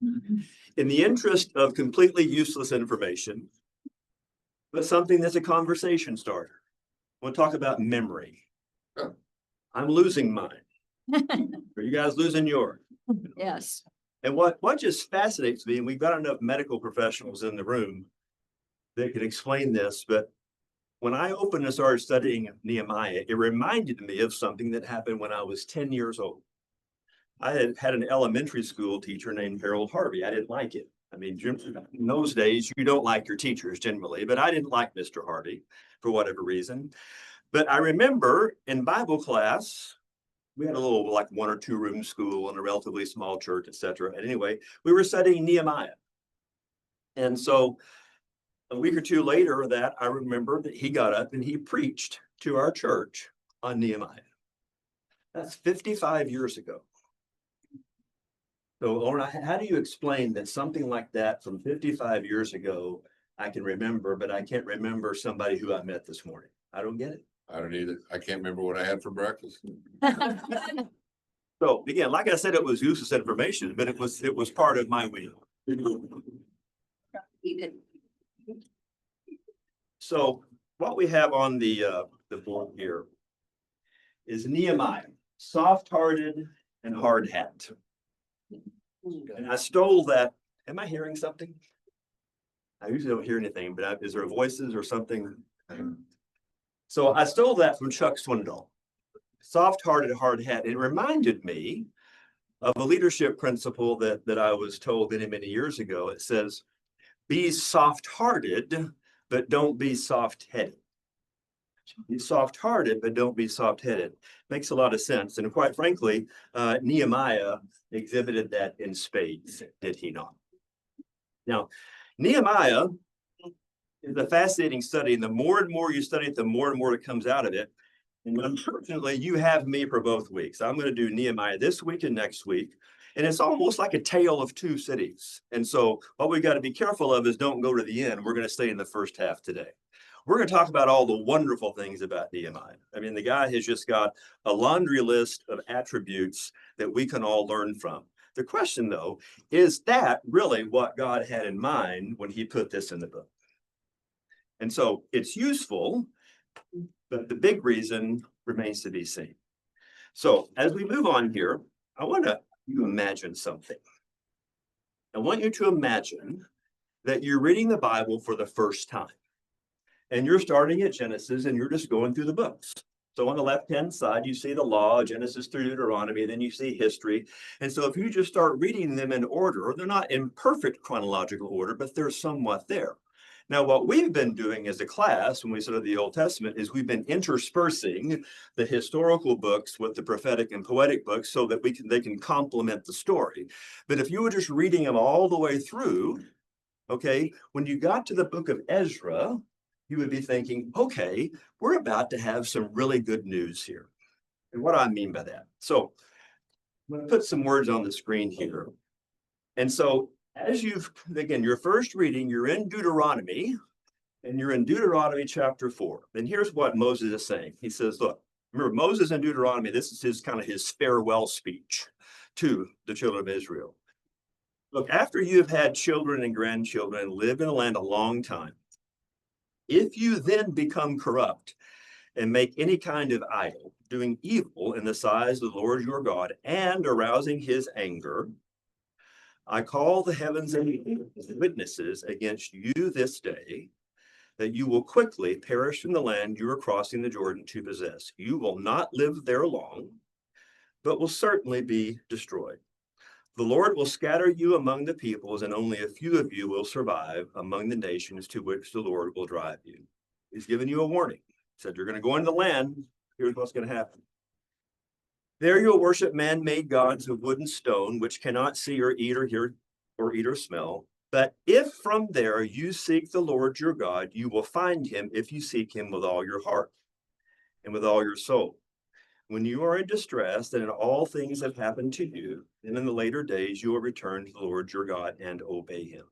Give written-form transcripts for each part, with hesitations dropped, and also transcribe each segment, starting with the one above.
In the interest of completely useless information, but something that's a conversation starter, we'll talk about memory. I'm losing mine. Are you guys losing yours? Yes. And what just fascinates me, and we've got enough medical professionals in the room that can explain this, but when I opened and started studying Nehemiah, it reminded me of something that happened when I was 10 years old. I had an elementary school teacher named Harold Harvey. I didn't like it. I mean, in those days, you don't like your teachers generally, but I didn't like Mr. Harvey for whatever reason. But I remember in Bible class, we had a little like 1 or 2 room school in a relatively small church, etc. And anyway, we were studying Nehemiah. And so a week or 2 later that, I remember that he got up and he preached to our church on Nehemiah. That's 55 years ago. So, Lauren, how do you explain that something like that from 55 years ago, I can remember, but I can't remember somebody who I met this morning? I don't get it. I don't either. I can't remember what I had for breakfast. So again, like I said, it was useless information, but it was part of my wheel. So what we have on the board here is Nehemiah, soft-hearted and hard-hat. And I stole that. Am I hearing something? I usually don't hear anything, but is there voices or something? So I stole that from Chuck Swindoll. Soft-hearted, hard-hat. It reminded me of a leadership principle that I was told many, many years ago. It says, be soft-hearted, but don't be soft-headed. Be soft-hearted, but don't be soft-headed. Makes a lot of sense. And quite frankly, Nehemiah exhibited that in spades, did he not? Now, Nehemiah is a fascinating study, and the more and more you study it, the more and more it comes out of it. And unfortunately, you have me for both weeks. I'm going to do Nehemiah this week and next week. And it's almost like a tale of 2 cities. And so what we got to be careful of is don't go to the end. We're going to stay in the first half today. We're going to talk about all the wonderful things about Nehemiah. I mean, the guy has just got a laundry list of attributes that we can all learn from. The question, though, is that really what God had in mind when he put this in the book? And so it's useful, but the big reason remains to be seen. So as we move on here, I want you to imagine something. I want you to imagine that you're reading the Bible for the first time. And you're starting at Genesis and you're just going through the books. So on the left-hand side, you see the law, Genesis through Deuteronomy, then you see history. And so if you just start reading them in order, they're not in perfect chronological order, but they're somewhat there. Now, what we've been doing as a class when we study the Old Testament is we've been interspersing the historical books with the prophetic and poetic books so that they can complement the story. But if you were just reading them all the way through, okay, when you got to the book of Ezra, you would be thinking, okay, we're about to have some really good news here. And what do I mean by that? So I'm going to put some words on the screen here. And so as again, your first reading, you're in Deuteronomy, and you're in Deuteronomy chapter 4. And here's what Moses is saying. He says, look, remember Moses in Deuteronomy, this is his farewell speech to the children of Israel. Look, after you have had children and grandchildren and lived in the land a long time, if you then become corrupt and make any kind of idol, doing evil in the sight of the Lord your God and arousing his anger, I call the heavens and witnesses against you this day, that you will quickly perish from the land you are crossing the Jordan to possess. You will not live there long, but will certainly be destroyed. The Lord will scatter you among the peoples, and only a few of you will survive among the nations to which the Lord will drive you. He's given you a warning. He said, you're going to go into the land. Here's what's going to happen. There you'll worship man-made gods of wood and stone, which cannot see or eat or hear or eat or smell. But if from there you seek the Lord your God, you will find him if you seek him with all your heart and with all your soul. When you are in distress and all things have happened to you, then in the later days you will return to the Lord your God and obey him.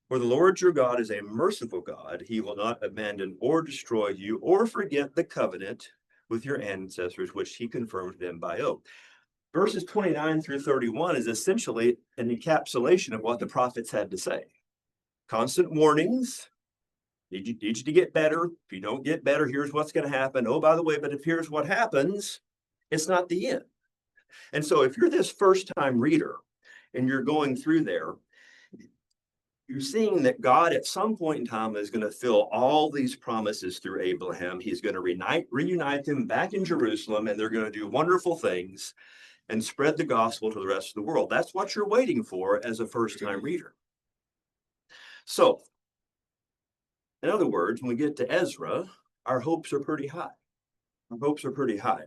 For the Lord your God is a merciful God. He will not abandon or destroy you or forget the covenant with your ancestors, which he confirmed them by oath. verses 29 through 31 is essentially an encapsulation of what the prophets had to say. Constant warnings. Need you to get better. If you don't get better, here's what's going to happen. Oh, by the way, but if here's what happens, it's not the end. And so if you're this first time reader and you're going through there, you're seeing that God at some point in time is going to fill all these promises through Abraham. He's going to reunite them back in Jerusalem, and they're going to do wonderful things and spread the gospel to the rest of the world. That's what you're waiting for as a first-time reader. So, in other words, when we get to Ezra, our hopes are pretty high. Our hopes are pretty high.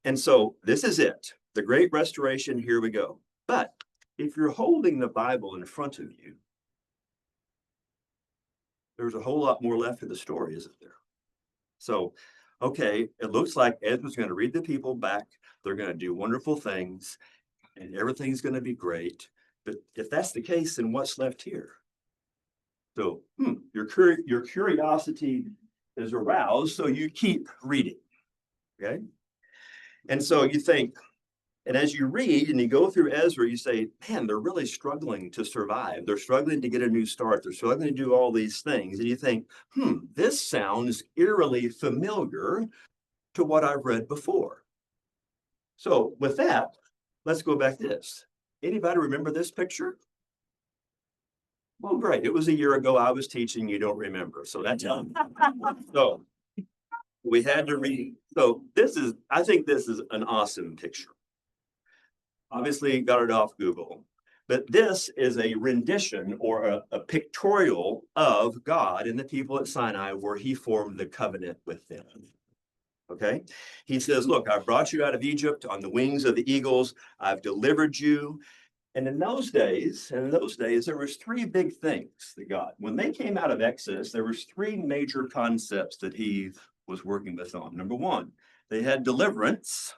And so this is it. The Great Restoration, here we go. But if you're holding the Bible in front of you, there's a whole lot more left of the story, isn't there? So, okay, it looks like Ezra's going to read the people back. They're going to do wonderful things, and everything's going to be great. But if that's the case, then what's left here? So your curiosity is aroused, so you keep reading, okay? And so you think, and as you read and you go through Ezra, you say, man, they're really struggling to survive. They're struggling to get a new start. They're struggling to do all these things. And you think, this sounds eerily familiar to what I've read before. So with that, let's go back to this. Anybody remember this picture? Well, great. It was a year ago. I was teaching. You don't remember. So that's done. So we had to read. So I think this is an awesome picture. Obviously got it off Google, but this is a rendition or a pictorial of God and the people at Sinai where he formed the covenant with them. Okay. He says, look, I've brought you out of Egypt on the wings of the eagles. I've delivered you. And in those days, there was three big things that God, when they came out of Exodus, there was three major concepts that he was working with on. Number one, they had deliverance.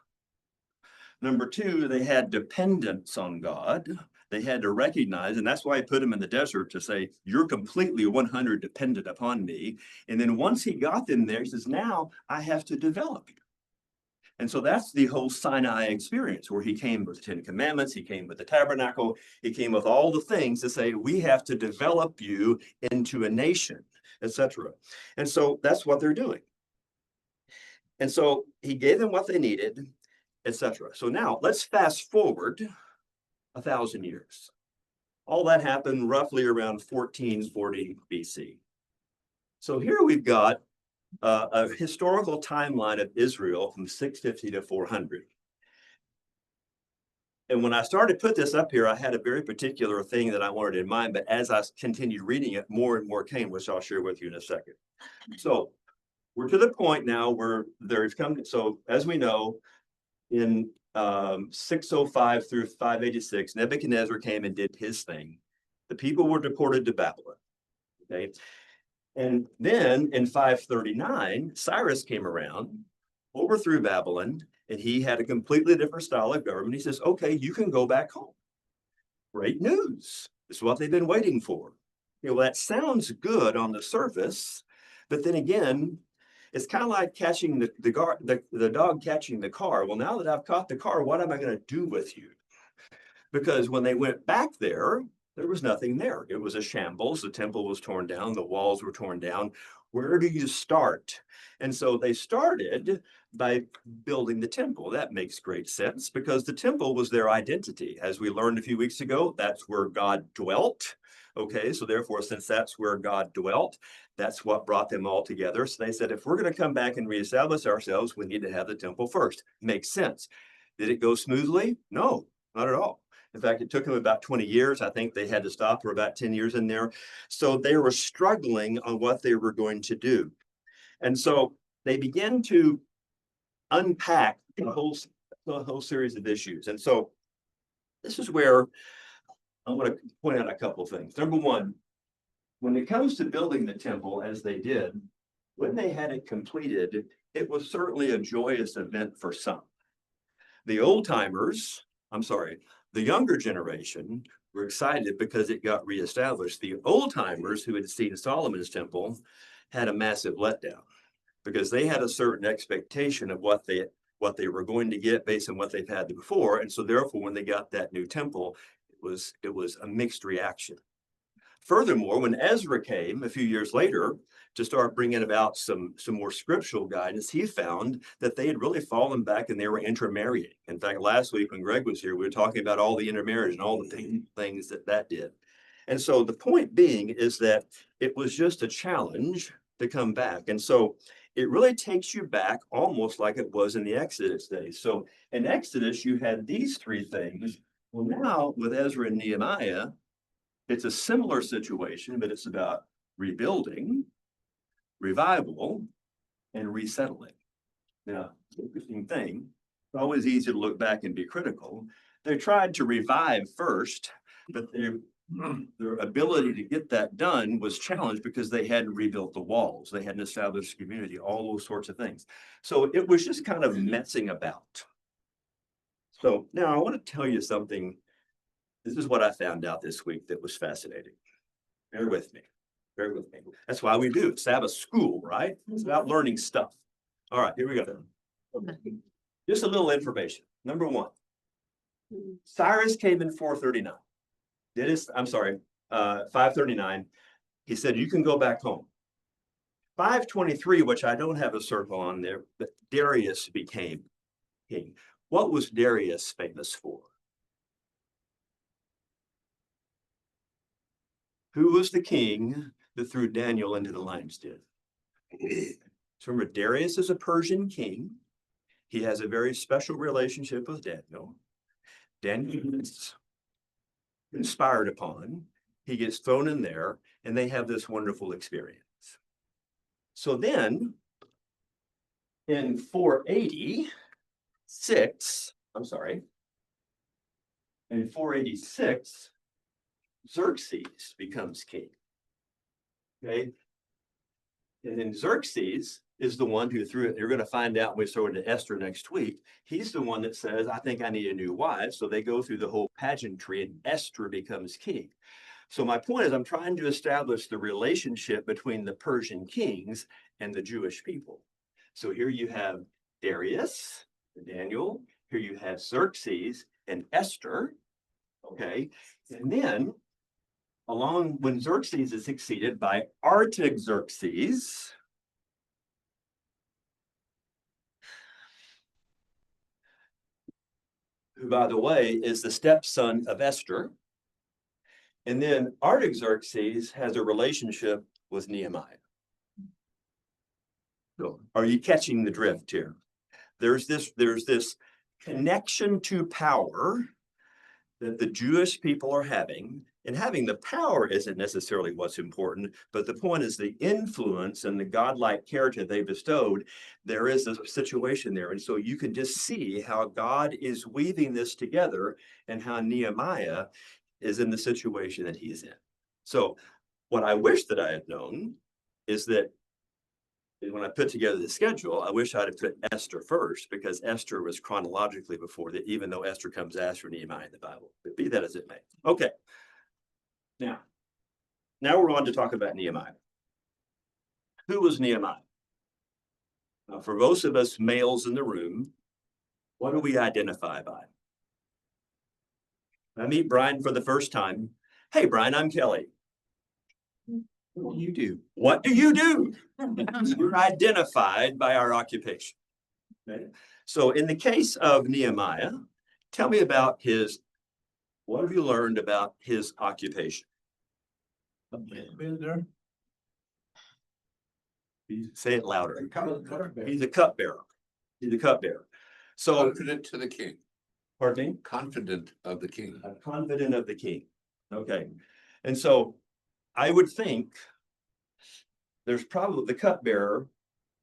Number two, they had dependence on God. They had to recognize, and that's why I put them in the desert to say, you're completely 100 dependent upon me. And then once he got them there, he says, now I have to develop you. And so that's the whole Sinai experience where he came with the 10 Commandments, he came with the tabernacle, he came with all the things to say, we have to develop you into a nation, etc. And so that's what they're doing. And so he gave them what they needed, etc. So now let's fast forward 1,000 years. All that happened roughly around 1440 BC. So here we've got a historical timeline of Israel from 650 to 400. And when I started to put this up here, I had a very particular thing that I wanted in mind, but as I continued reading it, more and more came, which I'll share with you in a second. So we're to the point now where there's come, so as we know, in 605 through 586, Nebuchadnezzar came and did his thing. The people were deported to Babylon, okay? And then in 539, Cyrus came around, overthrew Babylon, and he had a completely different style of government. He says, okay, you can go back home. Great news. This is what they've been waiting for. That sounds good on the surface, but then again, it's kind of like catching the dog catching the car. Well, now that I've caught the car, what am I going to do with you? Because when they went back there was nothing there. It was a shambles. The temple was torn down. The walls were torn down. Where do you start? And so they started by building the temple. That makes great sense because the temple was their identity. As we learned a few weeks ago, that's where God dwelt. Okay, so therefore, since that's where God dwelt, that's what brought them all together. So they said, if we're going to come back and reestablish ourselves, we need to have the temple first. Makes sense. Did it go smoothly? No, not at all. In fact, it took them about 20 years. I think they had to stop for about 10 years in there. So they were struggling on what they were going to do. And so they began to unpack the whole series of issues. And so this is where I want to point out a couple of things. Number one, when it comes to building the temple, as they did, when they had it completed, it was certainly a joyous event for some. The younger generation were excited because it got reestablished. The old timers who had seen Solomon's temple had a massive letdown because they had a certain expectation of what what they were going to get based on what they've had before. And so therefore, when they got that new temple, it was a mixed reaction. Furthermore, when Ezra came a few years later to start bringing about some more scriptural guidance, he found that they had really fallen back and they were intermarrying. In fact, last week when Greg was here, we were talking about all the intermarriage and all the things that did. And so the point being is that it was just a challenge to come back. And so it really takes you back almost like it was in the Exodus days. So in Exodus, you had these three things. Well, now with Ezra and Nehemiah, it's a similar situation, but it's about rebuilding, revival, and resettling. Now, interesting thing, it's always easy to look back and be critical. They tried to revive first, but their ability to get that done was challenged because they hadn't rebuilt the walls. They hadn't established community, all those sorts of things. So it was just kind of messing about. So now I want to tell you something. This is what I found out this week that was fascinating. Bear with me. Bear with me. That's why we do Sabbath school, right? It's about learning stuff. All right, here we go. Just a little information. Number one, Cyrus came in 439. I'm sorry, 539. He said, you can go back home. 523, which I don't have a circle on there, but Darius became king. What was Darius famous for? Who was the king that threw Daniel into the lion's den? So remember, Darius is a Persian king. He has a very special relationship with Daniel. Daniel is inspired upon. He gets thrown in there, and they have this wonderful experience. So then, in 486, in 486, Xerxes becomes king. Okay. And then Xerxes is the one who threw it. You're going to find out when we throw into Esther next week. He's the one that says, I think I need a new wife. So they go through the whole pageantry and Esther becomes king. So my point is I'm trying to establish the relationship between the Persian kings and the Jewish people. So here you have Darius, Daniel. Here you have Xerxes and Esther. Okay. And then along when Xerxes is succeeded by Artaxerxes, who, by the way, is the stepson of Esther. And then Artaxerxes has a relationship with Nehemiah. So are you catching the drift here? There's this connection to power that the Jewish people are having. And having the power isn't necessarily what's important, but the point is the influence and the godlike character they bestowed. There is a situation there. And so you can just see how God is weaving this together and how Nehemiah is in the situation that he's in. So what I wish that I had known is that when I put together the schedule, I wish I'd have put Esther first because Esther was chronologically before that, even though Esther comes after Nehemiah in the Bible. But be that as it may. Okay. Now we're on to talk about Nehemiah. Who was Nehemiah? For most of us males in the room, what do we identify by? I meet Brian for the first time. Hey, Brian, I'm Kelly. What do you do? What do you do? We're identified by our occupation. Okay? So in the case of Nehemiah, tell me about what have you learned about his occupation? Say it louder. He's a cupbearer. He's a cupbearer. So Confident to the king. Pardon me? Confident of the king. Confident of the king. Okay. And so I would think there's probably the cupbearer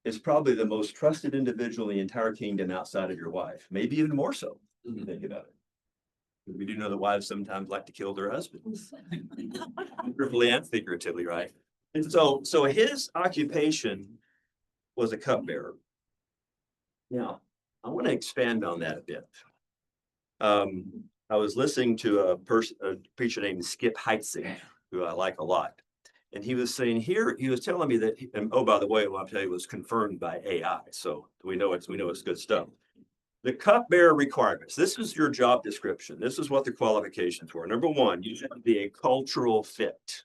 is probably the most trusted individual in the entire kingdom outside of your wife, maybe even more so when you think about it. We do know that wives sometimes like to kill their husbands, literally and figuratively, right? And so his occupation was a cupbearer. Now, I want to expand on that a bit. I was listening to a preacher named Skip Heitzig, who I like a lot. And he was saying here, he was telling me that, and oh, by the way, what I'll tell you was confirmed by AI. So we know it's good stuff. The cupbearer requirements. This is your job description. This is what the qualifications were. Number one, you should be a cultural fit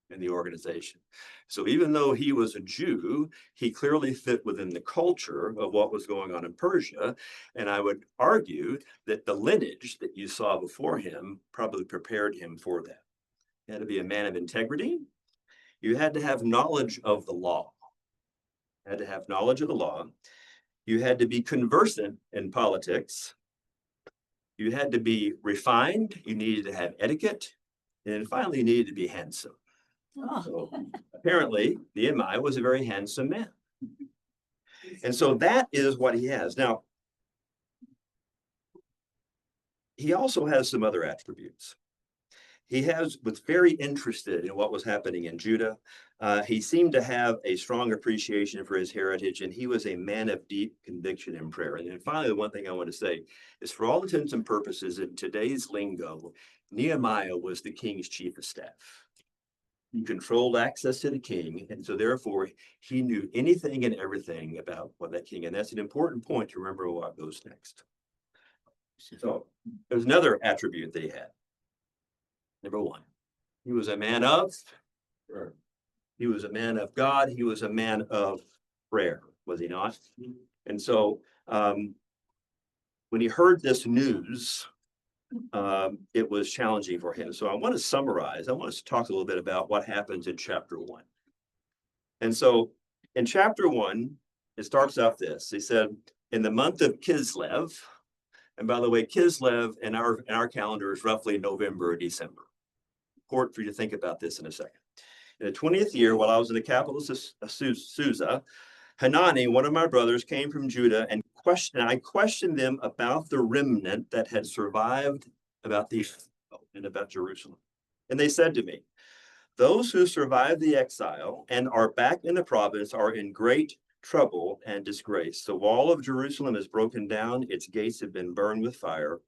in the organization. So even though he was a Jew, he clearly fit within the culture of what was going on in Persia. And I would argue that the lineage that you saw before him probably prepared him for that. You had to be a man of integrity. You had to have knowledge of the law. You had to have knowledge of the law. You had to be conversant in politics. You had to be refined. You needed to have etiquette. And finally, you needed to be handsome. So apparently, Nehemiah was a very handsome man. And so that is what he has. Now, he also has some other attributes. He was very interested in what was happening in Judah. He seemed to have a strong appreciation for his heritage, and he was a man of deep conviction and prayer. And then finally, the one thing I want to say is, for all intents and purposes, in today's lingo, Nehemiah was the king's chief of staff. He controlled access to the king, and so therefore he knew anything and everything about what that king. And that's an important point to remember what goes next. So there's another attribute that he had. Number one, he was a man of prayer. He was a man of God. He was a man of prayer, was he not? And so when he heard this news, it was challenging for him. So I want to summarize. I want us to talk a little bit about what happens in chapter 1. And so in chapter 1, it starts off this. He said, in the month of Kislev, and by the way, Kislev in our calendar is roughly November or December. Important for you to think about this in a second. In the 20th year, while I was in the capital of Susa, Hanani, one of my brothers, came from Judah, and I questioned them about the remnant that had survived about Jerusalem. And they said to me, those who survived the exile and are back in the province are in great trouble and disgrace. The wall of Jerusalem is broken down. Its gates have been burned with fire.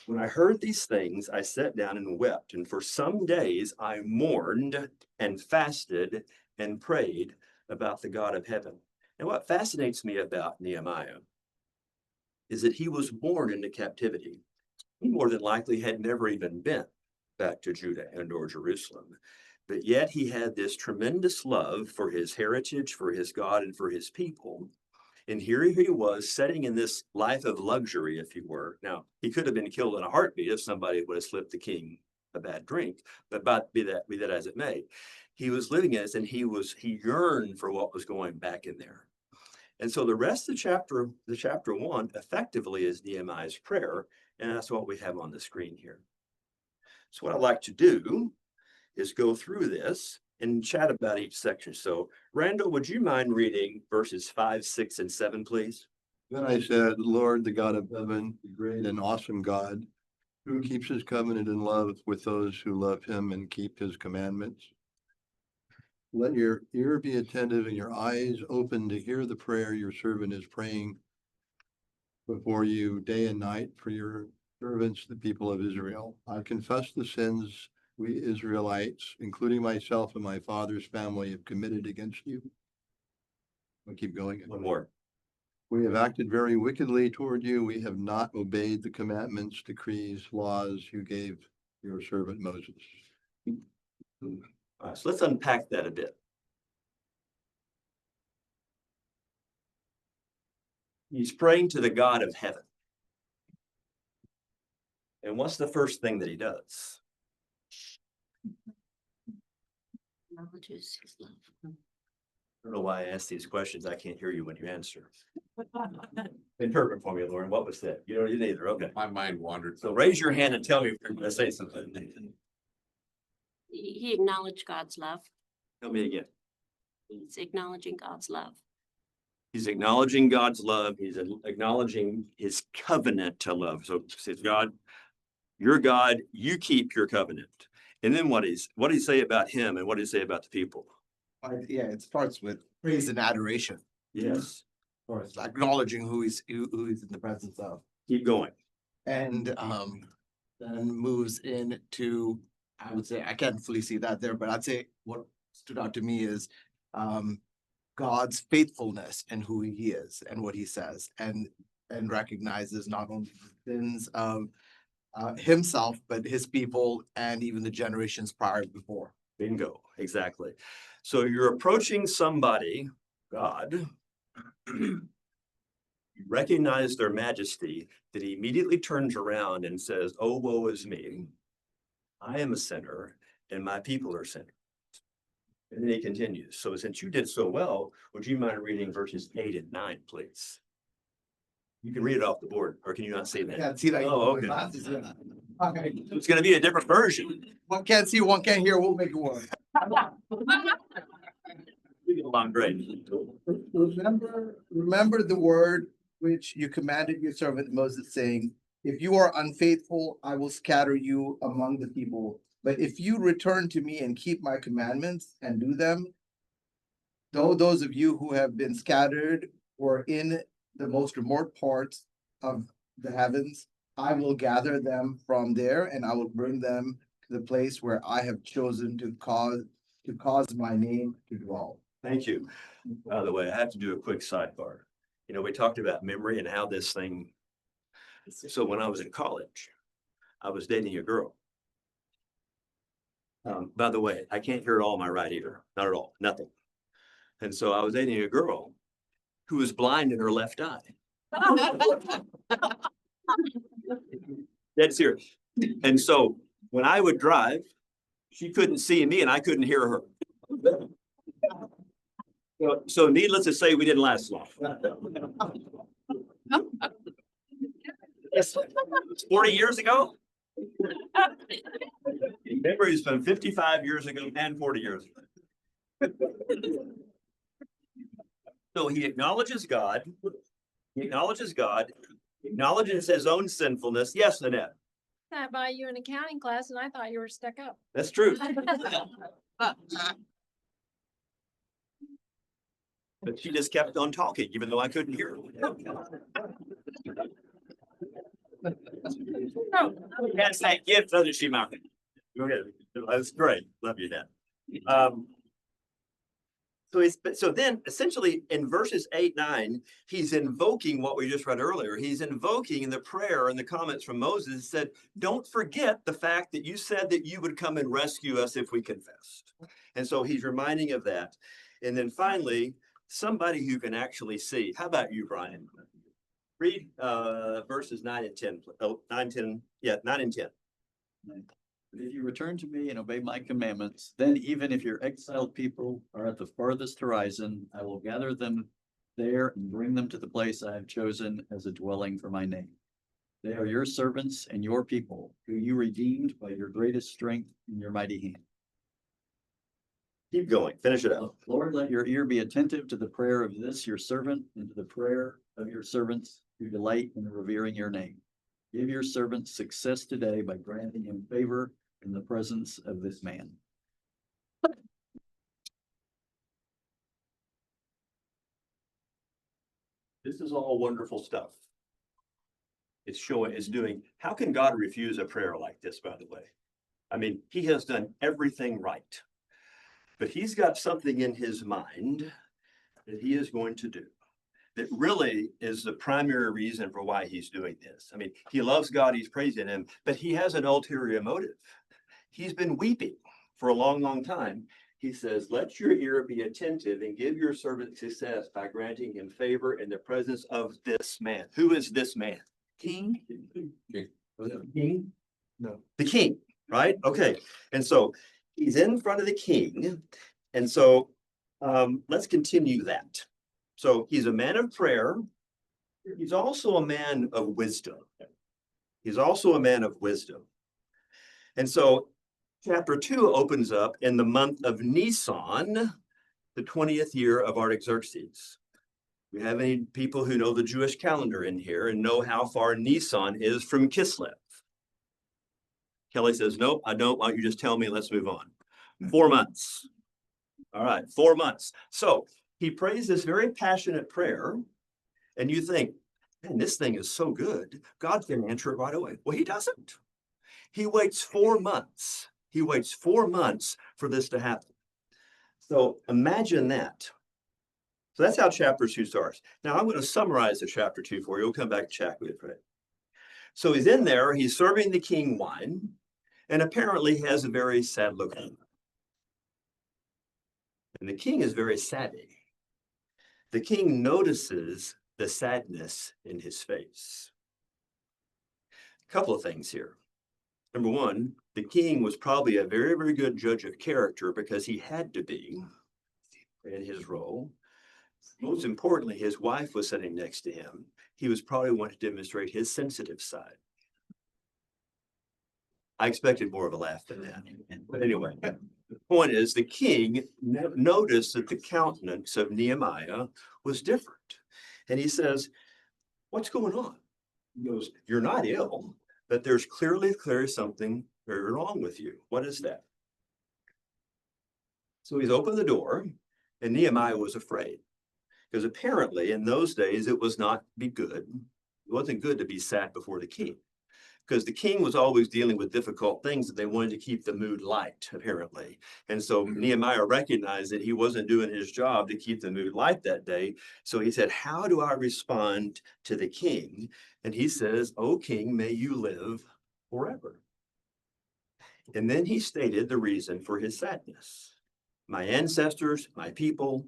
When I heard these things, I sat down and wept. And for some days I mourned and fasted and prayed about the God of heaven. And what fascinates me about Nehemiah is that he was born into captivity. He more than likely had never even been back to Judah and or Jerusalem. But yet he had this tremendous love for his heritage, for his God, and for his people. And here he was setting in this life of luxury, if you were. Now, he could have been killed in a heartbeat if somebody would have slipped the king a bad drink, but be that as it may. He was living as, and he yearned for what was going back in there. And so the rest of the chapter 1 effectively is Nehemiah's prayer, and that's what we have on the screen here. So what I'd like to do is go through this and chat about each section. So Randall, would you mind reading verses 5, 6, and 7, please? Then I said, Lord, the God of heaven, the great and awesome God, who keeps his covenant in love with those who love him and keep his commandments. Let your ear be attentive and your eyes open to hear the prayer your servant is praying before you day and night for your servants, the people of Israel. I confess the sins we Israelites, including myself and my father's family, have committed against you. I'll keep going. One more. We have acted very wickedly toward you. We have not obeyed the commandments, decrees, laws you gave your servant Moses. All right, so let's unpack that a bit. He's praying to the God of heaven. And what's the first thing that he does? Acknowledges his love. I don't know why I ask these questions. I can't hear you when you answer. Interpret for me, Lauren. What was that? You don't either. Okay. My mind wandered. So raise your hand and tell me if you're going to say something. He acknowledged God's love. Tell me again. He's acknowledging God's love. He's acknowledging God's love. He's acknowledging his covenant to love. So it says, God, you're God, you keep your covenant. And then what did he say about him and what did he say about the people? Yeah, it starts with praise and adoration. Yes. Or it's acknowledging who he's in the presence of. Keep going. And then moves into, I would say, I can't fully see that there, but I'd say what stood out to me is God's faithfulness and who he is and what he says. And and recognizes not only the sins of himself, but his people and even the generations prior before. Bingo, exactly. So you're approaching somebody, God, you recognize their majesty, that he immediately turns around and says, "Oh, woe is me. I am a sinner, and my people are sinners." And then he continues. So since you did so well, would you mind reading verses 8 and 9, please? You can read it off the board, or can you not see that? Can't see that. Oh, okay. Glasses, yeah. Okay. It's gonna be a different version. One can't see, one can't hear, we'll make it work. We get along great. Remember the word which you commanded your servant Moses, saying, if you are unfaithful, I will scatter you among the people. But if you return to me and keep my commandments and do them, though those of you who have been scattered were in the most remote parts of the heavens, I will gather them from there and I will bring them to the place where I have chosen to cause my name to dwell. Thank you. By the way, I have to do a quick sidebar. You know, we talked about memory and how this thing. So when I was in college, I was dating a girl. By the way, I can't hear at all my right ear, not at all, nothing. And so I was dating a girl who was blind in her left eye. Dead serious. And so when I would drive, she couldn't see me and I couldn't hear her. So needless to say, we didn't last long. It's 40 years ago. Memories from 55 years ago and 40 years ago. So he acknowledges God. He acknowledges God, acknowledges his own sinfulness. Yes, Nanette, I buy you an accounting class and I thought you were stuck up. that's true. But she just kept on talking, even though I couldn't hear her. Has that gift, doesn't she, Mark? Go ahead. That's great. Love you, Dad. So then essentially in verses 8, 9, he's invoking what we just read earlier. He's invoking the prayer and the comments from Moses. He said, don't forget the fact that you said that you would come and rescue us if we confessed. And so he's reminding of that. And then finally, somebody who can actually see. How about you, Brian? Read verses 9 and 10. Oh, 9, 10. Yeah, 9 and 10. But if you return to me and obey my commandments, then even if your exiled people are at the farthest horizon, I will gather them there and bring them to the place I have chosen as a dwelling for my name. They are your servants and your people, who you redeemed by your greatest strength and your mighty hand. Keep going. Finish it out. Lord, let your ear be attentive to the prayer of this your servant and to the prayer of your servants who delight in revering your name. Give your servant success today by granting him favor in the presence of this man. This is all wonderful stuff. It's showing, it's doing, how can God refuse a prayer like this, by the way? I mean, he has done everything right, but he's got something in his mind that he is going to do that really is the primary reason for why he's doing this. I mean, he loves God, he's praising him, but he has an ulterior motive. He's been weeping for a long, long time. He says, let your ear be attentive and give your servant success by granting him favor in the presence of this man. Who is this man? King? King? No. The king, right? Okay. And so he's in front of the king. And so let's continue that. So he's a man of prayer. He's also a man of wisdom. He's also a man of wisdom. And so chapter 2 opens up in the month of Nisan, the 20th year of Artaxerxes. We have any people who know the Jewish calendar in here and know how far Nisan is from Kislev? Kelly says, nope, I don't. Why don't you just tell me? Let's move on. 4 months. All right, 4 months. So he prays this very passionate prayer, and you think, man, this thing is so good. God can answer it right away. Well, he doesn't. He waits 4 months. He waits 4 months for this to happen. So imagine that. So that's how chapter 2 starts. Now I'm going to summarize the chapter 2 for you. We'll come back and chat with it. So he's in there, he's serving the king wine, and apparently has a very sad look on him. And the king is very savvy. The king notices the sadness in his face. A couple of things here. Number one, the king was probably a very, very good judge of character because he had to be in his role. Most importantly, his wife was sitting next to him. He was probably wanting to demonstrate his sensitive side. I expected more of a laugh than that. But anyway, the point is the king noticed that the countenance of Nehemiah was different. And he says, what's going on? He goes, you're not ill, but there's clearly something very wrong with you. What is that? So he's opened the door, and Nehemiah was afraid. Because apparently in those days, it was not be good. It wasn't good to be sat before the king. Because the king was always dealing with difficult things that they wanted to keep the mood light, apparently. And so Nehemiah recognized that he wasn't doing his job to keep the mood light that day. So he said, how do I respond to the king? And he says, O king, may you live forever. And then he stated the reason for his sadness. My ancestors, my people,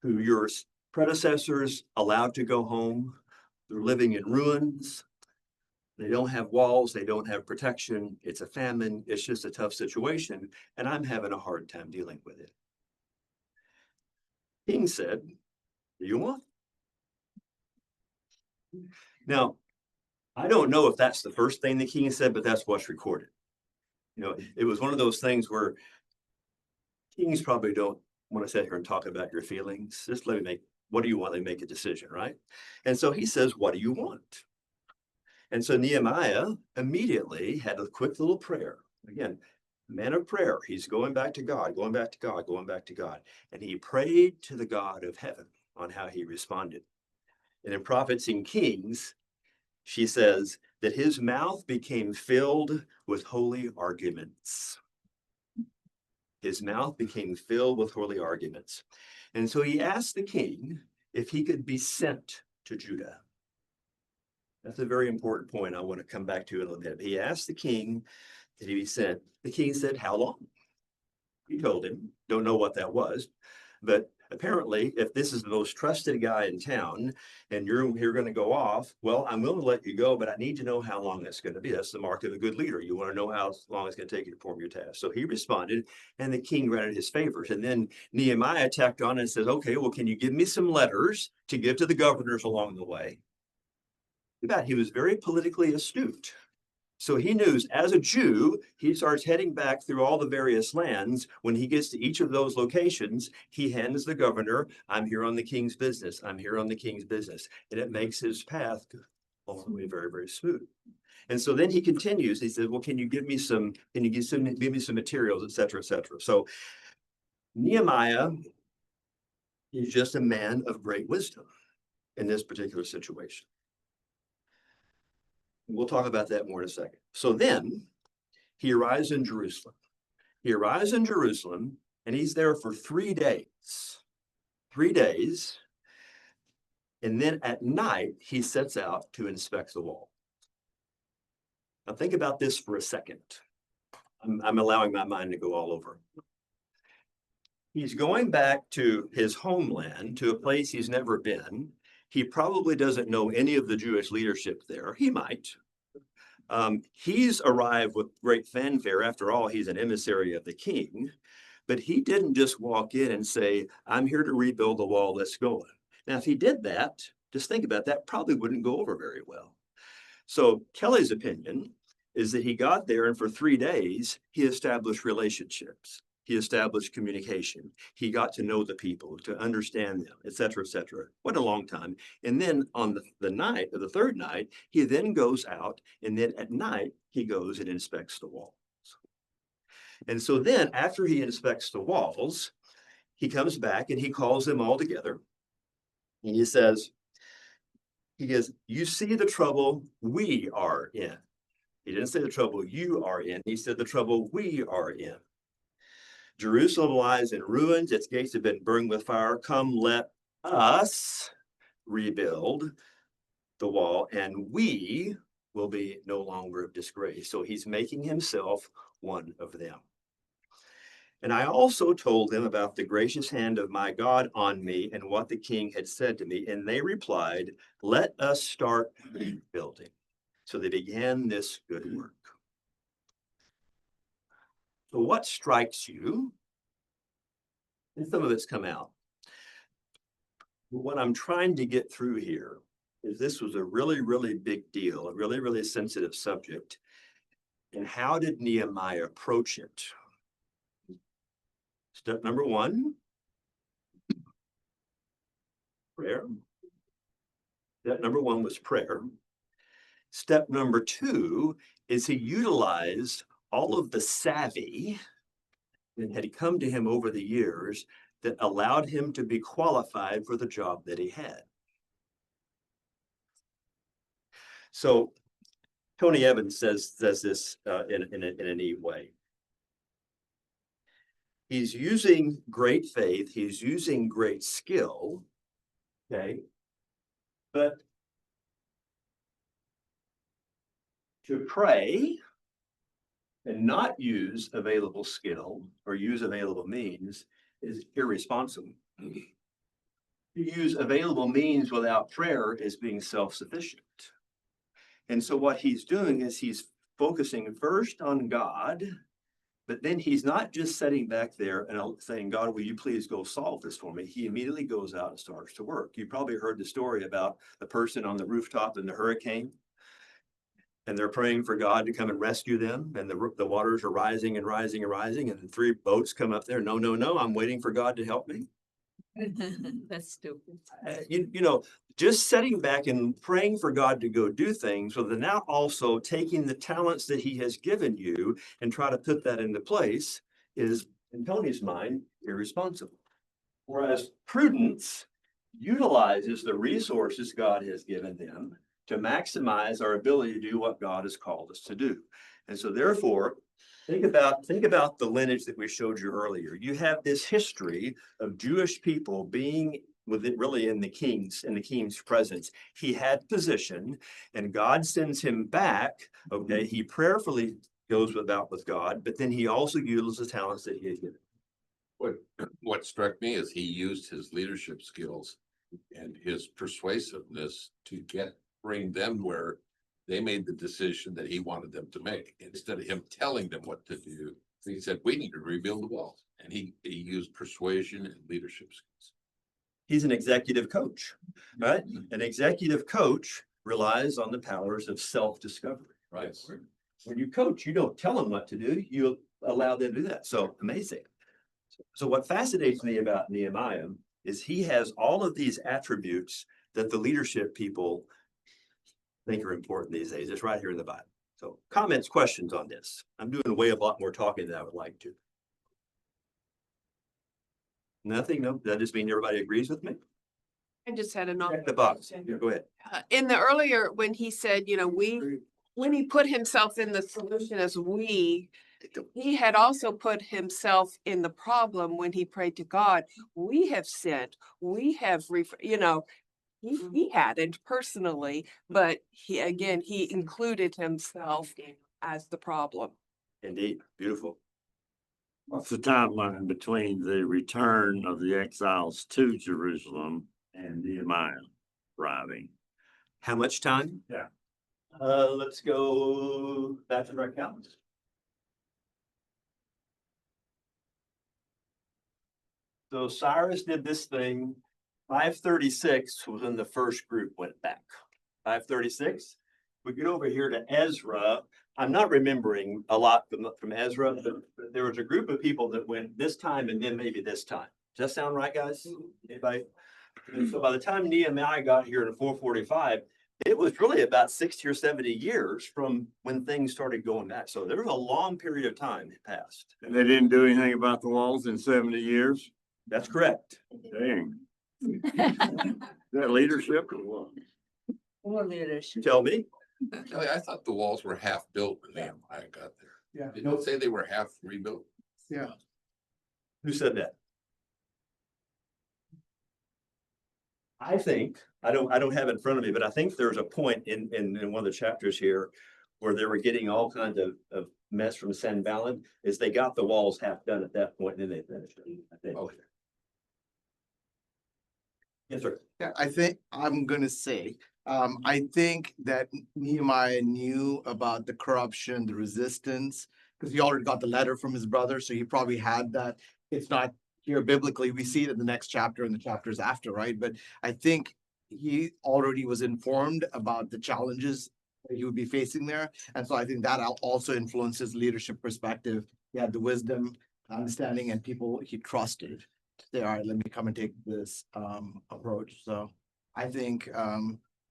who your predecessors allowed to go home, they're living in ruins. They don't have walls, they don't have protection. It's a famine, it's just a tough situation, and I'm having a hard time dealing with it. King said, do you want? Now, I don't know if that's the first thing the king said, but that's what's recorded. You know, it was one of those things where kings probably don't want to sit here and talk about your feelings. Just let me make, what do you want? They make a decision, right? And so he says, what do you want? And so Nehemiah immediately had a quick little prayer. Again, man of prayer. He's going back to God, going back to God, going back to God. And he prayed to the God of heaven on how he responded. And in Prophets and Kings, she says that his mouth became filled with holy arguments. His mouth became filled with holy arguments. And so he asked the king if he could be sent to Judah. That's a very important point I want to come back to in a little bit. He asked the king that he be sent. The king said, how long? He told him, don't know what that was, but apparently if this is the most trusted guy in town and you're going to go off, well, I'm willing to let you go, but I need to know how long that's going to be. That's the mark of a good leader. You want to know how long it's going to take you to perform your task. So he responded, and the king granted his favors. And then Nehemiah tacked on and says, okay, well, can you give me some letters to give to the governors along the way? That he was very politically astute. So he knew as a Jew, he starts heading back through all the various lands. When he gets to each of those locations, he hands the governor, I'm here on the king's business. I'm here on the king's business. And it makes his path all the way very, very smooth. And so then he continues. He said, well, can you give me some materials, et cetera, et cetera. So Nehemiah is just a man of great wisdom in this particular situation. We'll talk about that more in a second. So then he arrives in Jerusalem. He arrives in Jerusalem and he's there for 3 days. 3 days. And then at night, he sets out to inspect the wall. Now think about this for a second. I'm allowing my mind to go all over. He's going back to his homeland, to a place he's never been. He probably doesn't know any of the Jewish leadership there. He might. He's arrived with great fanfare. After all, he's an emissary of the king. But he didn't just walk in and say, I'm here to rebuild the wall, let's go. Now, if he did that, just think about that, probably wouldn't go over very well. So Kelly's opinion is that he got there and for 3 days, he established relationships. He established communication. He got to know the people, to understand them, et cetera, et cetera. What a long time. And then on the night, or the third night, he then goes out, and then at night, he goes and inspects the walls. And so then after he inspects the walls, he comes back and he calls them all together. And he says, you see the trouble we are in. He didn't say the trouble you are in. He said the trouble we are in. Jerusalem lies in ruins. Its gates have been burned with fire. Come, let us rebuild the wall, and we will be no longer of disgrace. So he's making himself one of them. And I also told them about the gracious hand of my God on me and what the king had said to me. And they replied, let us start building. So they began this good work. So what strikes you? And some of it's come out. What I'm trying to get through here is this was a really, really big deal, a really, really sensitive subject. And how did Nehemiah approach it? Step number one, prayer. Step number one was prayer. Step number two is he utilized all of the savvy that had come to him over the years that allowed him to be qualified for the job that he had. So Tony Evans says this in a neat way. He's using great faith, he's using great skill, okay? But to pray and not use available skill or use available means is irresponsible. To use available means without prayer is being self-sufficient. And so what he's doing is he's focusing first on God, but then he's not just sitting back there and saying, God, will you please go solve this for me? He immediately goes out and starts to work. You probably heard the story about the person on the rooftop in the hurricane, and they're praying for God to come and rescue them. And the waters are rising and rising and rising. And 3 boats come up there. No, I'm waiting for God to help me. That's stupid. You know, just sitting back and praying for God to go do things, but then now also taking the talents that he has given you and try to put that into place is, in Tony's mind, irresponsible. Whereas prudence utilizes the resources God has given them to maximize our ability to do what God has called us to do. And so therefore, think about the lineage that we showed you earlier. You have this history of Jewish people being really in the king's presence. He had position, and God sends him back. Okay, he prayerfully goes about with God, but then he also utilizes the talents that he had given. What struck me is he used his leadership skills and his persuasiveness to bring them where they made the decision that he wanted them to make. Instead of him telling them what to do, he said, we need to rebuild the walls. And he used persuasion and leadership skills. He's an executive coach, right? An executive coach relies on the powers of self-discovery, right? Yes. When you coach, you don't tell them what to do, you allow them to do that. So amazing. So what fascinates me about Nehemiah is he has all of these attributes that the leadership people think are important these days. It's right here in the Bible. So comments, questions on this? I'm doing a lot more talking than I would like to. Nothing, no, that just mean everybody agrees with me? I just had a Check the box. Yeah, go ahead. in the earlier, when he said, when he put himself in the solution as we, he had also put himself in the problem when he prayed to God. We have sinned, we have, he hadn't personally, but he included himself as the problem. Indeed, beautiful. What's the timeline between the return of the exiles to Jerusalem and Nehemiah arriving? How much time? Yeah. Let's go back to our calendar. So Cyrus did this thing. 536 was when the first group went back. 536. We get over here to Ezra. I'm not remembering a lot from Ezra, but there was a group of people that went this time and then maybe this time. Does that sound right, guys? Anybody? And so by the time Nehemiah got here in 445, it was really about 60 or 70 years from when things started going back. So there was a long period of time that passed. And they didn't do anything about the walls in 70 years? That's correct. Dang. Is that leadership or what? More leadership. Tell me. Kelly, I thought the walls were half built when Nehemiah got there. Yeah. Didn't it say they were half rebuilt? Yeah. Who said that? I think, I don't have it in front of me, but I think there's a point in one of the chapters here where they were getting all kinds of mess from Sanballat, is they got the walls half done at that point, and then they finished it, I think. Okay. Yes, sir. Yeah, I think I'm gonna say, I think that Nehemiah knew about the corruption, the resistance, because he already got the letter from his brother, so he probably had that. It's not here biblically, we see it in the next chapter and the chapters after, right? But I think he already was informed about the challenges that he would be facing there. And so I think that also influences leadership perspective. He had the wisdom, understanding, and people he trusted to say, all right, let me come and take this approach. So I think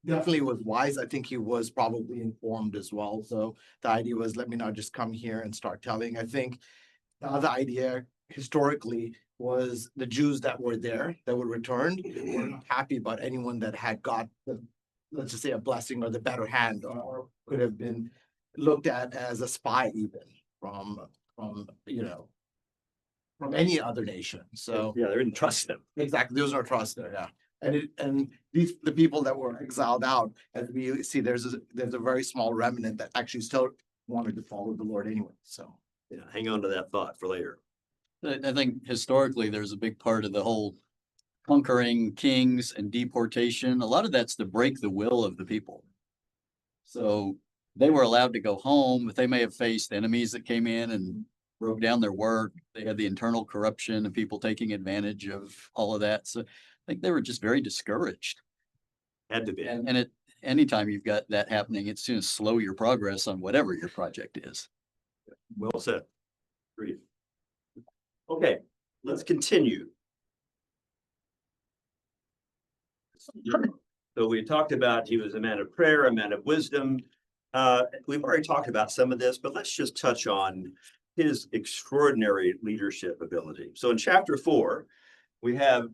definitely was wise. I think he was probably informed as well. So the idea was, let me not just come here and start telling. I think the other idea historically was the Jews that were there, that were returned, were not happy about anyone that had got the, let's just say, a blessing or the better hand, or could have been looked at as a spy even from you know, from any other nation. So Yeah, they didn't trust them. exactly, there was no trust there, yeah. And the people that were exiled out, as we see, there's a very small remnant that actually still wanted to follow the Lord anyway, so. Yeah, hang on to that thought for later. I think historically, there's a big part of the whole conquering kings and deportation. A lot of that's to break the will of the people. So they were allowed to go home, but they may have faced enemies that came in and broke down their work. They had the internal corruption and people taking advantage of all of that. So I think they were just very discouraged. Had to be. And anytime you've got that happening, it's going to slow your progress on whatever your project is. Well said. Agreed. Okay, let's continue. So we talked about he was a man of prayer, a man of wisdom. We've already talked about some of this, but let's just touch on his extraordinary leadership ability. So in chapter 4, we have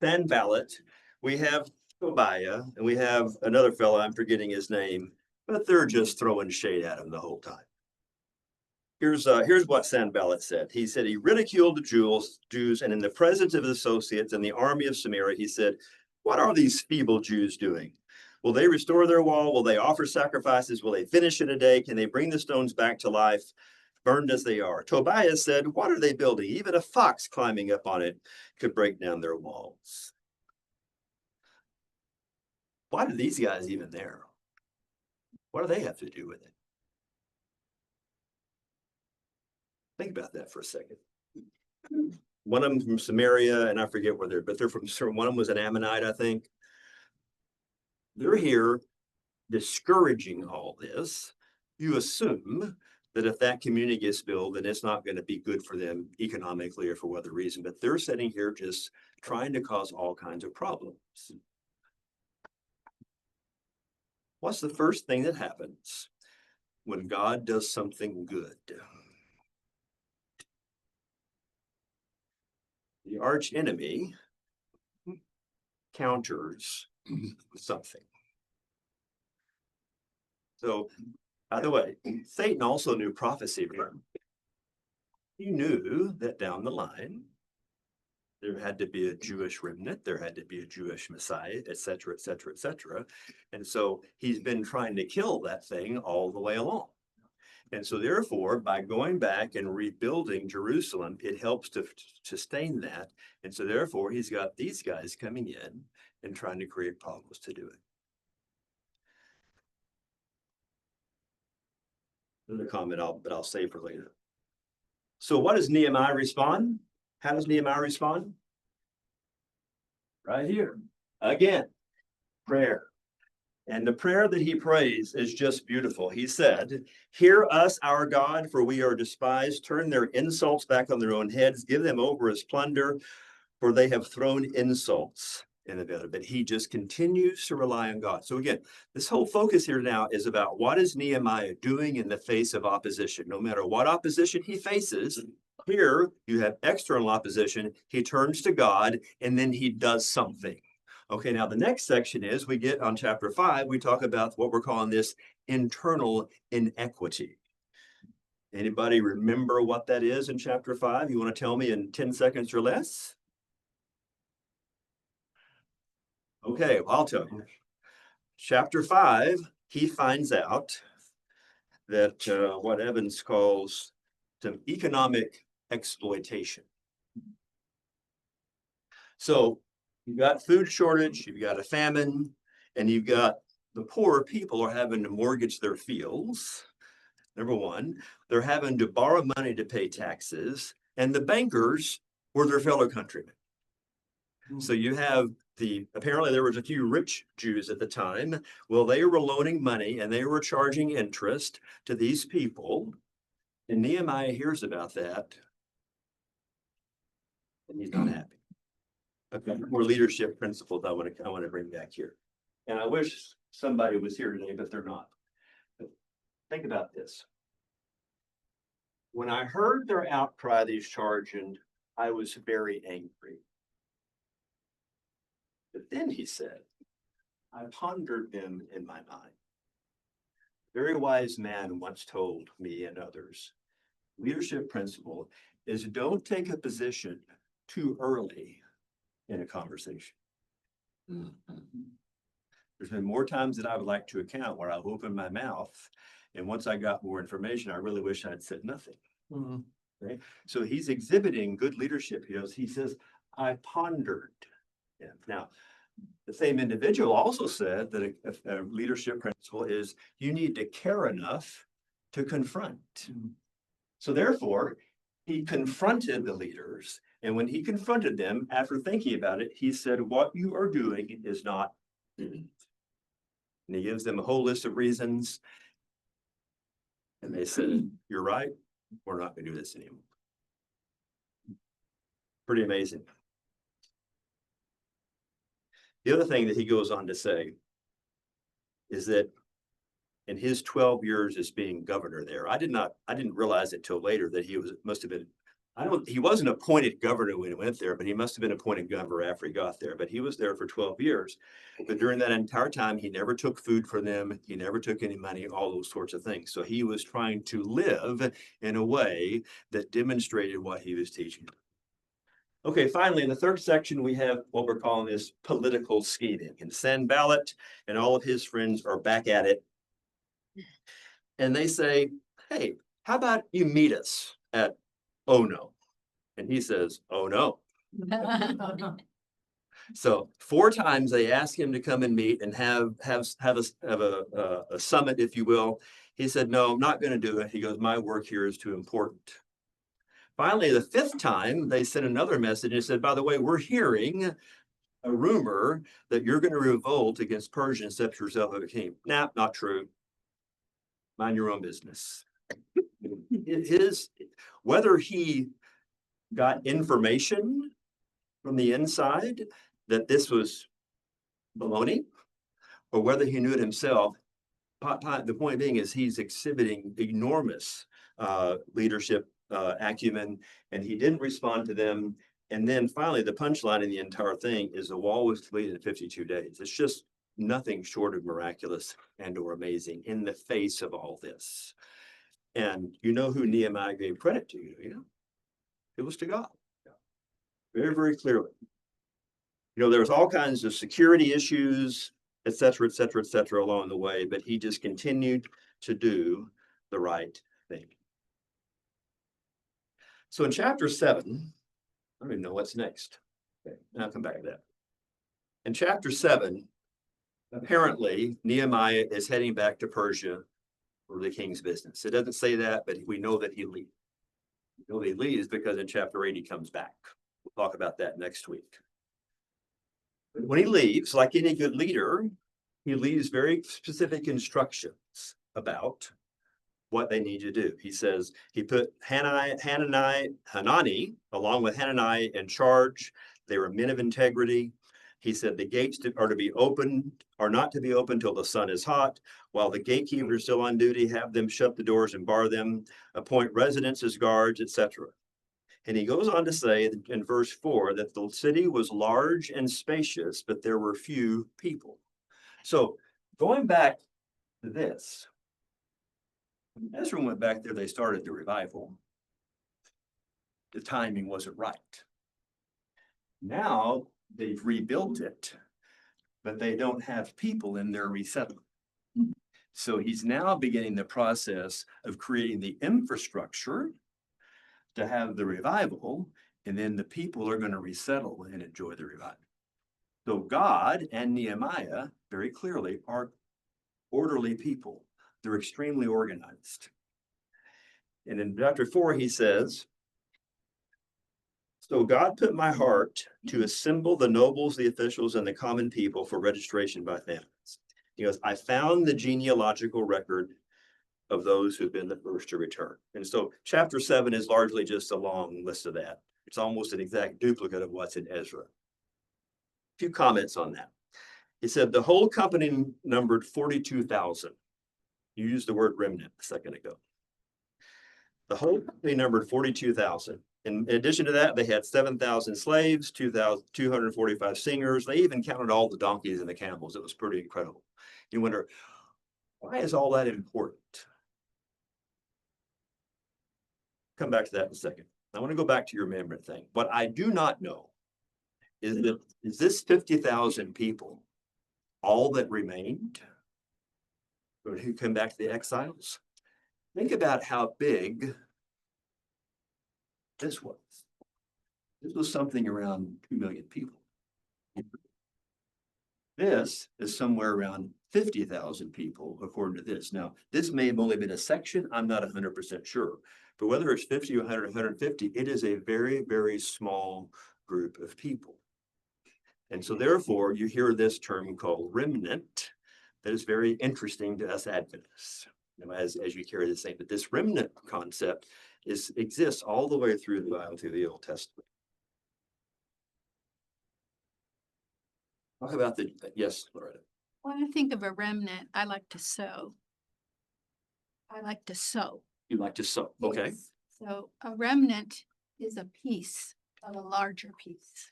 Sanballat, we have Tobiah, and we have another fellow, I'm forgetting his name, but they're just throwing shade at him the whole time. Here's what Sanballat said. He said he ridiculed the Jews, and in the presence of his associates and the army of Samaria, he said, "What are these feeble Jews doing? Will they restore their wall? Will they offer sacrifices? Will they finish in a day? Can they bring the stones back to life, burned as they are?" Tobiah said, "What are they building? Even a fox climbing up on it could break down their walls." Why are these guys even there? What do they have to do with it? Think about that for a second. One of them from Samaria, and I forget where they're, but they're from, one of them was an Ammonite, I think. They're here discouraging all this. You assume that if that community gets built, then it's not going to be good for them economically or for whatever reason, but they're sitting here just trying to cause all kinds of problems. What's the first thing that happens when God does something good? The arch enemy counters something. So, by the way, Satan also knew prophecy. He knew that down the line, there had to be a Jewish remnant, there had to be a Jewish Messiah, et cetera, et cetera, et cetera. And so he's been trying to kill that thing all the way along. And so therefore, by going back and rebuilding Jerusalem, it helps to sustain that. And so therefore, he's got these guys coming in and trying to create problems to do it. Another comment I'll save for later. So what does Nehemiah respond? How does Nehemiah respond? Right here. Again, prayer. And the prayer that he prays is just beautiful. He said, "Hear us, our God, for we are despised. Turn their insults back on their own heads. Give them over as plunder, for they have thrown insults in the other." But he just continues to rely on God. So again, this whole focus here now is about what is Nehemiah doing in the face of opposition. No matter what opposition he faces, here you have external opposition. He turns to God and then he does something. Okay, now the next section is we get on chapter 5, we talk about what we're calling this internal inequity. Anybody remember what that is in chapter 5? You want to tell me in 10 seconds or less? Okay, well, I'll tell you. Chapter 5, he finds out that what Evans calls some economic exploitation. So you've got food shortage, you've got a famine, and you've got the poor people are having to mortgage their fields. Number one, they're having to borrow money to pay taxes, and the bankers were their fellow countrymen. So you have apparently there was a few rich Jews at the time. Well, they were loaning money and they were charging interest to these people. And Nehemiah hears about that. And he's not happy. Okay, more leadership principles I want to bring back here. And I wish somebody was here today, but they're not. But think about this. When I heard their outcry, these charging, I was very angry. But then he said, I pondered them in my mind. A very wise man once told me and others, leadership principle is don't take a position too early in a conversation. There's been more times than I would like to account where I've opened my mouth, and once I got more information, I really wish I'd said nothing. Right? So he's exhibiting good leadership. He says, I pondered. Yeah. Now, the same individual also said that a leadership principle is you need to care enough to confront. So therefore, he confronted the leaders. And when he confronted them, after thinking about it, he said, what you are doing is not. And he gives them a whole list of reasons. And they said, you're right. We're not going to do this anymore. Pretty amazing. The other thing that he goes on to say is that in his 12 years as being governor there, I didn't realize it till later that he wasn't appointed governor when he went there, but he must have been appointed governor after he got there. But he was there for 12 years. But during that entire time, he never took food from them. He never took any money, all those sorts of things. So he was trying to live in a way that demonstrated what he was teaching. Okay, finally, in the third section, we have what we're calling this political scheming. And Sanballat and all of his friends are back at it. And they say, hey, how about you meet us at Oh no. And he says, oh no. So 4 times they ask him to come and meet and have a summit, if you will. He said, no, I'm not going to do it. He goes, my work here is too important. Finally, the 5th time, they sent another message and said, by the way, we're hearing a rumor that you're going to revolt against Persia and set yourself as a king. Nah, not true. Mind your own business. Whether he got information from the inside that this was baloney, or whether he knew it himself, the point being is he's exhibiting enormous leadership acumen, and he didn't respond to them. And then finally, the punchline in the entire thing is the wall was completed in 52 days. It's just nothing short of miraculous and or amazing in the face of all this. And you know who Nehemiah gave credit to, you know? It was to God. Very, very clearly. You know, there was all kinds of security issues, et cetera, et cetera, et cetera, along the way, but he just continued to do the right thing. So in chapter 7, I don't even know what's next. Okay, I'll come back to that. In chapter 7, apparently Nehemiah is heading back to Persia for the king's business. It doesn't say that, but we know that he leaves. We know he leaves because in chapter 8 he comes back. We'll talk about that next week. But when he leaves, like any good leader, he leaves very specific instructions about what they need to do. He says he put Hanani, along with Hanani, in charge. They were men of integrity. He said the gates are not to be open till the sun is hot. While the gatekeepers are still on duty, have them shut the doors and bar them, appoint residents as guards, etc. And he goes on to say in verse 4 that the city was large and spacious, but there were few people. So going back to this, when Ezra went back there, they started the revival. The timing wasn't right. Now they've rebuilt it, but they don't have people in their resettlement. So he's now beginning the process of creating the infrastructure to have the revival, and then the people are going to resettle and enjoy the revival. So God and Nehemiah very clearly are orderly people. They're extremely organized. And in chapter 4, he says, so God put my heart to assemble the nobles, the officials, and the common people for registration by families. He goes, I found the genealogical record of those who've been the first to return. And so chapter 7 is largely just a long list of that. It's almost an exact duplicate of what's in Ezra. A few comments on that. He said the whole company numbered 42,000. You used the word remnant a second ago. The whole company numbered 42,000. In addition to that, they had 7,000 slaves, 2,245 singers. They even counted all the donkeys and the camels. It was pretty incredible. You wonder, why is all that important? Come back to that in a second. I want to go back to your remembrance thing. What I do not know is this 50,000 people all that remained who come back to the exiles? Think about how big this was. This was something around 2 million people. This is somewhere around 50,000 people, according to this. Now, this may have only been a section. I'm not 100% sure. But whether it's 50, 100, 150, it is a very, very small group of people. And so therefore, you hear this term called remnant that is very interesting to us Adventists, as you carry the same. But this remnant concept exists all the way through the Bible, through the Old Testament. Talk about yes, Loretta. When I think of a remnant, I like to sow. I like to sow. You like to sow, okay? Yes. So a remnant is a piece of a larger piece.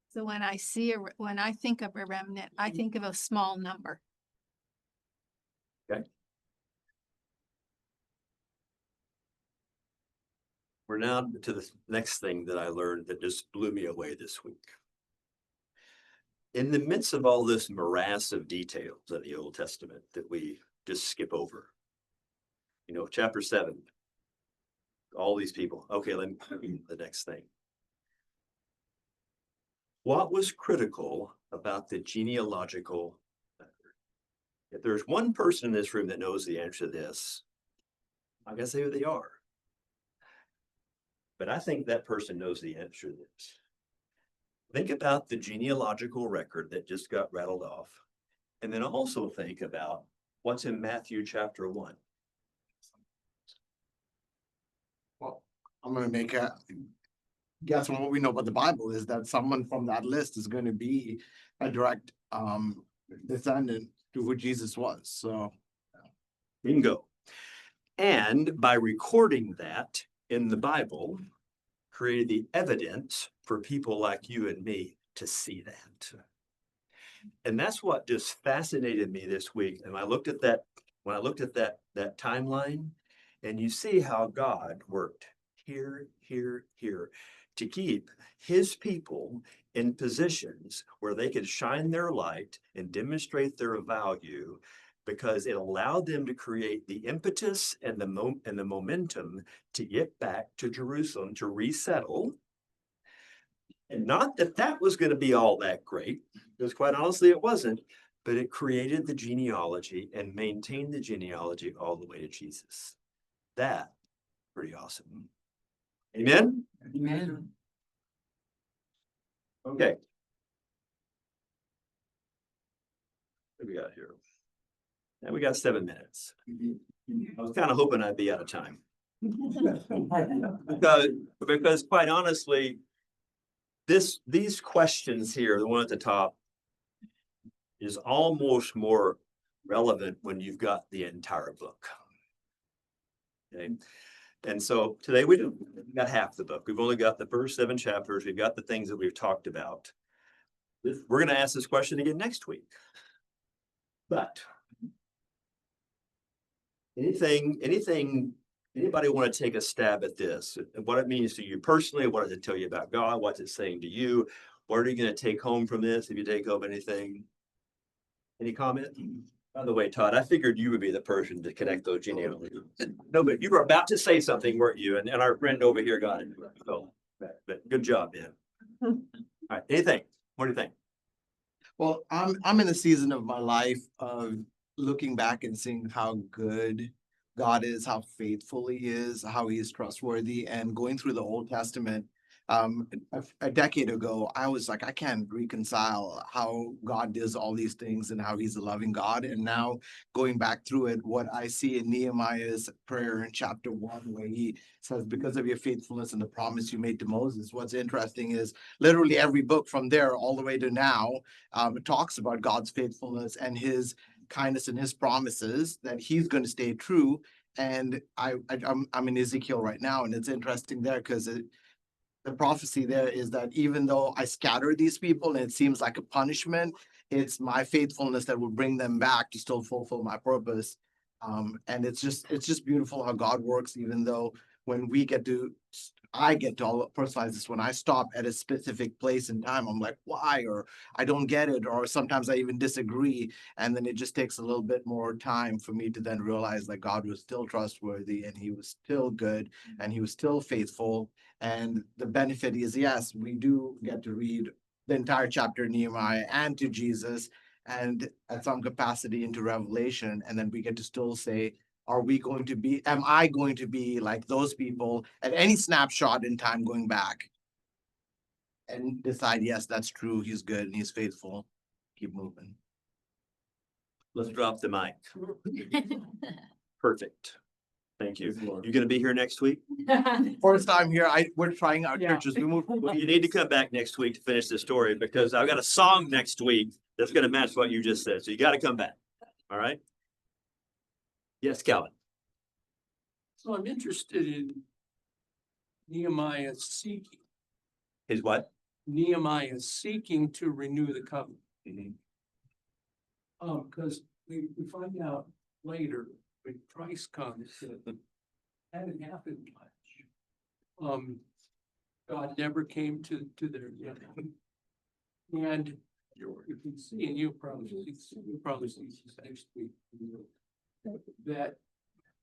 So when I think of a remnant, I think of a small number. Okay. We're now to the next thing that I learned that just blew me away this week. In the midst of all this morass of details of the Old Testament that we just skip over, chapter 7, all these people. Okay, let me the next thing. What was critical about the genealogical method? If there's one person in this room that knows the answer to this, I gotta say who they are. But I think that person knows the answer to this. Think about the genealogical record that just got rattled off. And then also think about what's in Matthew chapter 1. Well, I'm gonna make a guess from what we know about the Bible is that someone from that list is going to be a direct descendant to who Jesus was. So Bingo. And by recording that in the Bible, created the evidence for people like you and me to see that. And that's what just fascinated me this week. And I looked at that, when I looked at that timeline, and you see how God worked here, here, here, to keep his people in positions where they could shine their light and demonstrate their value, because it allowed them to create the impetus and the momentum to get back to Jerusalem, to resettle. And not that that was going to be all that great, because quite honestly, it wasn't, but it created the genealogy and maintained the genealogy all the way to Jesus. That, pretty awesome. Amen? Amen. Okay. What do we got here? Now we got 7 minutes. I was kind of hoping I'd be out of time. Because quite honestly, these questions here, the one at the top, is almost more relevant when you've got the entire book. Okay. And so today we've got half the book. We've only got the first 7 chapters. We've got the things that we've talked about. We're going to ask this question again next week. But anybody want to take a stab at this? What it means to you personally? What does it tell you about God? What's it saying to you? What are you going to take home from this if you take home anything? Any comment? By the way, Todd, I figured you would be the person to connect those genealogies. No, but you were about to say something, weren't you? And our friend over here got it. So, but good job, man. All right, anything? What do you think? Well, I'm in a season of my life of looking back and seeing how good God is, how faithful he is, how he is trustworthy, and going through the Old Testament. A decade ago, I was like, I can't reconcile how God does all these things and how he's a loving God. And now going back through it, what I see in Nehemiah's prayer in chapter 1, where he says, because of your faithfulness and the promise you made to Moses, what's interesting is literally every book from there all the way to now, it talks about God's faithfulness and his kindness and his promises that he's going to stay true. And I'm in Ezekiel right now, and it's interesting there because the prophecy there is that even though I scatter these people and it seems like a punishment, it's my faithfulness that will bring them back to still fulfill my purpose. And it's just beautiful how God works, even though when I get to personalize this, when I stop at a specific place and time, I'm like, why? Or I don't get it. Or sometimes I even disagree. And then it just takes a little bit more time for me to then realize that God was still trustworthy and he was still good and he was still faithful. And the benefit is, yes, we do get to read the entire chapter of Nehemiah and to Jesus and at some capacity into Revelation. And then we get to still say, am I going to be like those people at any snapshot in time going back and decide, yes, that's true. He's good and he's faithful. Keep moving. Let's drop the mic. Perfect. Thank you. You gonna be here next week? First time here, we're trying our churches. Well, you need to come back next week to finish the story because I've got a song next week that's gonna match what you just said. So you gotta come back. All right? Yes, Calvin. So I'm interested in Nehemiah seeking, His what? Nehemiah seeking to renew the covenant. Because we find out later when Christ comes, that hadn't happened much. God never came to their end. And you can see, and you'll probably see this next week, that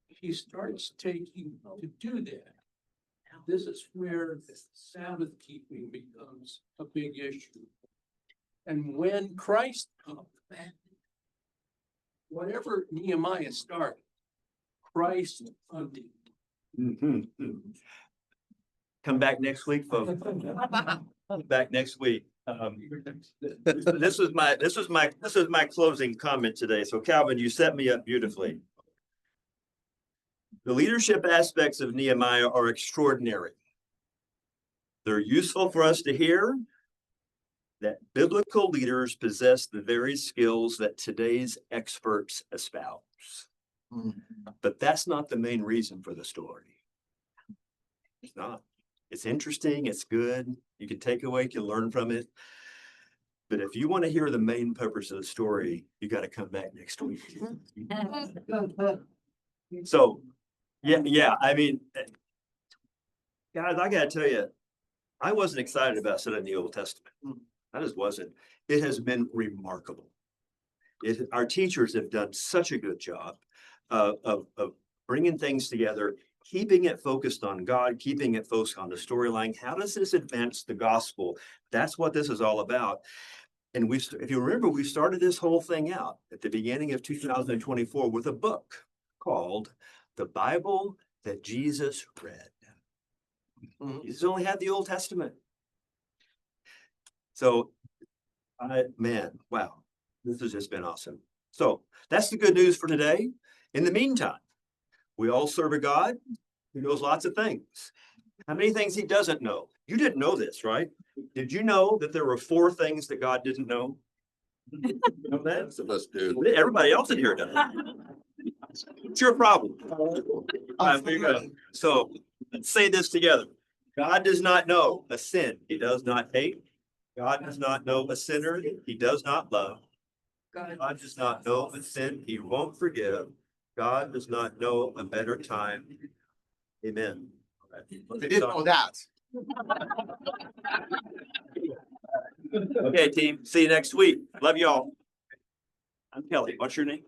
he starts taking to do that. This is where Sabbath keeping becomes a big issue. And when Christ comes, whatever Nehemiah started, Christ undid. Come back next week, folks. Back next week. This was my closing comment today. So Calvin, you set me up beautifully. The leadership aspects of Nehemiah are extraordinary. They're useful for us to hear that biblical leaders possess the very skills that today's experts espouse. But that's not the main reason for the story. It's not. It's interesting. It's good. You can take away, you can learn from it. But if you want to hear the main purpose of the story, you got to come back next week. So, yeah. I mean, guys, I got to tell you, I wasn't excited about studying the Old Testament. I just wasn't. It has been remarkable. Our teachers have done such a good job of bringing things together, keeping it focused on God, keeping it focused on the storyline. How does this advance the gospel? That's what this is all about. And if you remember, we started this whole thing out at the beginning of 2024 with a book called The Bible That Jesus Read. Jesus only had the Old Testament. So, man, wow, this has just been awesome. So that's the good news for today. In the meantime, we all serve a God who knows lots of things. How many things he doesn't know? You didn't know this, right? Did you know that there were 4 things that God didn't know? You know that? Most of us do. Everybody else in here does. It's your problem. There you go. So let's say this together. God does not know a sin he does not hate. God does not know a sinner he does not love. God does not know a sin he won't forgive. God does not know a better time. Amen. I didn't know that. Okay, team. See you next week. Love y'all. I'm Kelly. What's your name?